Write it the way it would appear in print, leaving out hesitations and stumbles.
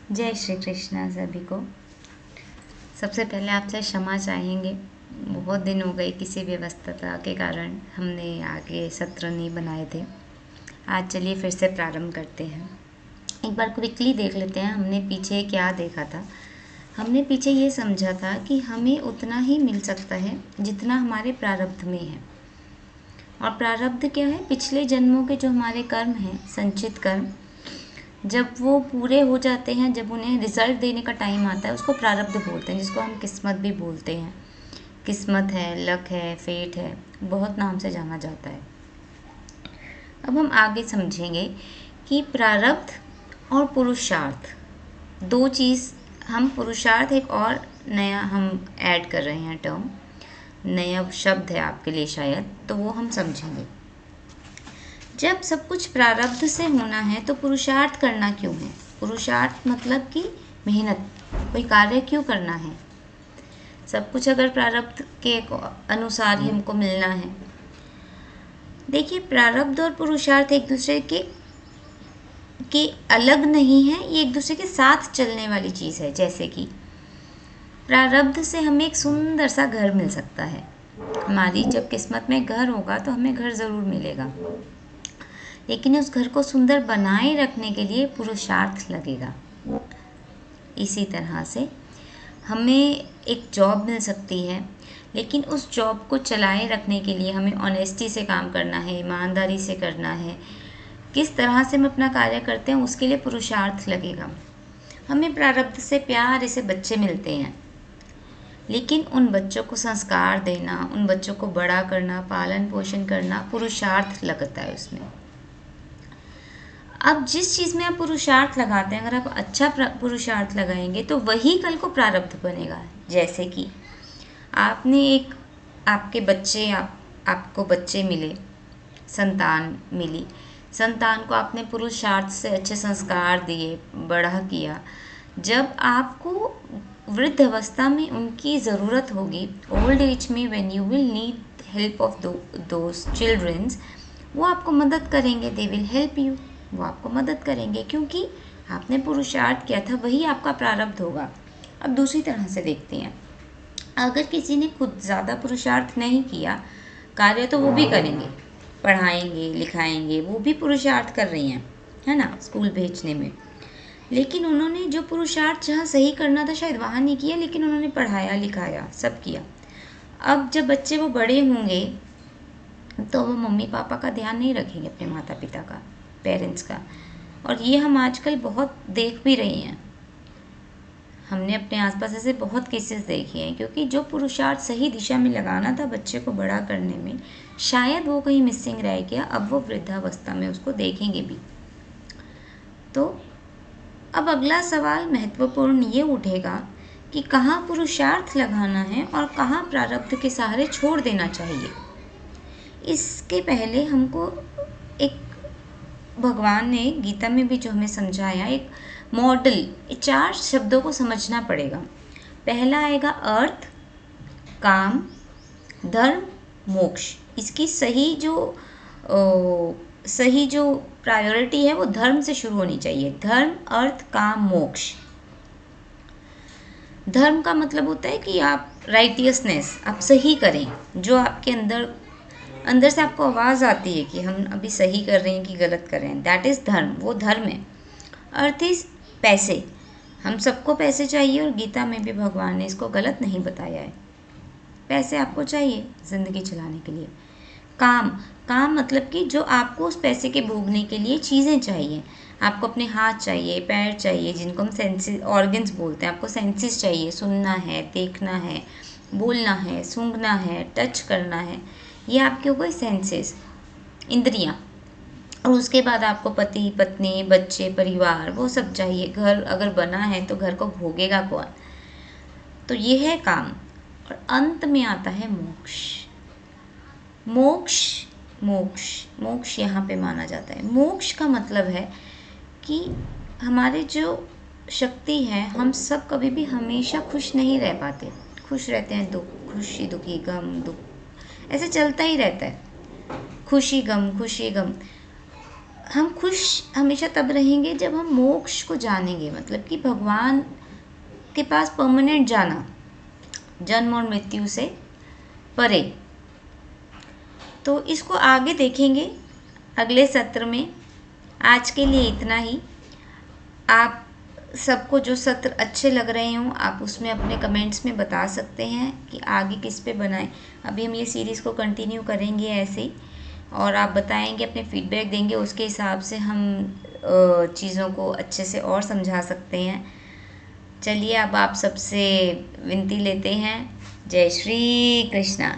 जय श्री कृष्णा सभी को। सबसे पहले आपसे क्षमा चाहेंगे, बहुत दिन हो गए किसी व्यस्तता के कारण हमने आगे सत्र नहीं बनाए थे। आज चलिए फिर से प्रारंभ करते हैं। एक बार क्विकली देख लेते हैं हमने पीछे क्या देखा था। हमने पीछे ये समझा था कि हमें उतना ही मिल सकता है जितना हमारे प्रारब्ध में है। और प्रारब्ध क्या है? पिछले जन्मों के जो हमारे कर्म हैं, संचित कर्म, जब वो पूरे हो जाते हैं, जब उन्हें रिजल्ट देने का टाइम आता है, उसको प्रारब्ध बोलते हैं, जिसको हम किस्मत भी बोलते हैं। किस्मत है, लक है, फेट है, बहुत नाम से जाना जाता है। अब हम आगे समझेंगे कि प्रारब्ध और पुरुषार्थ दो चीज़। हम पुरुषार्थ एक और नया हम ऐड कर रहे हैं टर्म, नया शब्द है आपके लिए शायद, तो वो हम समझेंगे। जब सब कुछ प्रारब्ध से होना है तो पुरुषार्थ करना क्यों है? पुरुषार्थ मतलब कि मेहनत, कोई कार्य क्यों करना है? सब कुछ अगर प्रारब्ध के अनुसार ही हमको मिलना है। देखिए, प्रारब्ध और पुरुषार्थ एक दूसरे के अलग नहीं है, ये एक दूसरे के साथ चलने वाली चीज़ है। जैसे कि प्रारब्ध से हमें एक सुंदर सा घर मिल सकता है। हमारी जब किस्मत में घर होगा तो हमें घर ज़रूर मिलेगा, लेकिन उस घर को सुंदर बनाए रखने के लिए पुरुषार्थ लगेगा। इसी तरह से हमें एक जॉब मिल सकती है, लेकिन उस जॉब को चलाए रखने के लिए हमें ऑनेस्टी से काम करना है, ईमानदारी से करना है। किस तरह से हम अपना कार्य करते हैं उसके लिए पुरुषार्थ लगेगा। हमें प्रारब्ध से प्यारे से बच्चे मिलते हैं, लेकिन उन बच्चों को संस्कार देना, उन बच्चों को बड़ा करना, पालन पोषण करना, पुरुषार्थ लगता है उसमें। अब जिस चीज़ में आप पुरुषार्थ लगाते हैं, अगर आप अच्छा पुरुषार्थ लगाएंगे तो वही कल को प्रारब्ध बनेगा। जैसे कि आपके बच्चे आपको बच्चे मिले, संतान मिली, संतान को आपने पुरुषार्थ से अच्छे संस्कार दिए, बड़ा किया। जब आपको वृद्ध अवस्था में उनकी ज़रूरत होगी, ओल्ड एज में, when you will need help of those childrens, वो आपको मदद करेंगे, दे विल हेल्प यू। वो आपको मदद करेंगे क्योंकि आपने पुरुषार्थ किया था, वही आपका प्रारब्ध होगा। अब दूसरी तरह से देखते हैं, अगर किसी ने खुद ज़्यादा पुरुषार्थ नहीं किया कार्य, तो वो भी करेंगे, पढ़ाएंगे, लिखाएंगे, वो भी पुरुषार्थ कर रही हैं, है ना, स्कूल भेजने में। लेकिन उन्होंने जो पुरुषार्थ जहाँ सही करना था शायद वहाँ नहीं किया, लेकिन उन्होंने पढ़ाया, लिखाया, सब किया। अब जब बच्चे वो बड़े होंगे तो वो मम्मी पापा का ध्यान नहीं रखेंगे, अपने माता पिता का, पेरेंट्स का। और ये हम आजकल बहुत देख भी रहे हैं। हमने अपने आसपास ऐसे बहुत केसेस देखे हैं, क्योंकि जो पुरुषार्थ सही दिशा में लगाना था बच्चे को बड़ा करने में, शायद वो कहीं मिसिंग रह गया। अब वो वृद्धावस्था में उसको देखेंगे भी। तो अब अगला सवाल महत्वपूर्ण ये उठेगा कि कहाँ पुरुषार्थ लगाना है और कहाँ प्रारब्ध के सहारे छोड़ देना चाहिए। इसके पहले हमको एक, भगवान ने गीता में भी जो हमें समझाया, एक मॉडल, 4 शब्दों को समझना पड़ेगा। पहला आएगा अर्थ, काम, धर्म, मोक्ष। इसकी सही जो प्रायोरिटी है वो धर्म से शुरू होनी चाहिए। धर्म, अर्थ, काम, मोक्ष। धर्म का मतलब होता है कि आप राइटियसनेस, आप सही करें, जो आपके अंदर से आपको आवाज़ आती है कि हम अभी सही कर रहे हैं कि गलत कर रहे हैं, दैट इज़ धर्म, वो धर्म है। अर्थ इज पैसे, हम सबको पैसे चाहिए, और गीता में भी भगवान ने इसको गलत नहीं बताया है। पैसे आपको चाहिए ज़िंदगी चलाने के लिए। काम मतलब कि जो आपको उस पैसे के भोगने के लिए चीज़ें चाहिए। आपको अपने हाथ चाहिए, पैर चाहिए, जिनको हम सेंसेस ऑर्गन्स बोलते हैं। आपको सेंसेस चाहिए, सुनना है, देखना है, बोलना है, सूंघना है, टच करना है, ये आपके हो गए सेंसेस, इंद्रियां। और उसके बाद आपको पति, पत्नी, बच्चे, परिवार, वो सब चाहिए। घर अगर बना है तो घर को भोगेगा कौन? तो ये है काम। और अंत में आता है मोक्ष। मोक्ष यहाँ पे माना जाता है। मोक्ष का मतलब है कि हमारे जो शक्ति है, हम सब कभी भी हमेशा खुश नहीं रह पाते। खुश रहते हैं, खुशी दुखी, गम दुख, ऐसे चलता ही रहता है। खुशी गम, खुशी गम। हम खुश हमेशा तब रहेंगे जब हम मोक्ष को जानेंगे, मतलब कि भगवान के पास परमानेंट जाना, जन्म और मृत्यु से परे। तो इसको आगे देखेंगे अगले सत्र में। आज के लिए इतना ही। आप सबको जो सत्र अच्छे लग रहे हों आप उसमें अपने कमेंट्स में बता सकते हैं कि आगे किस पे बनाएं। अभी हम ये सीरीज़ को कंटिन्यू करेंगे ऐसे ही, और आप बताएंगे, अपने फीडबैक देंगे, उसके हिसाब से हम चीज़ों को अच्छे से और समझा सकते हैं। चलिए अब आप सबसे विनती लेते हैं। जय श्री कृष्णा।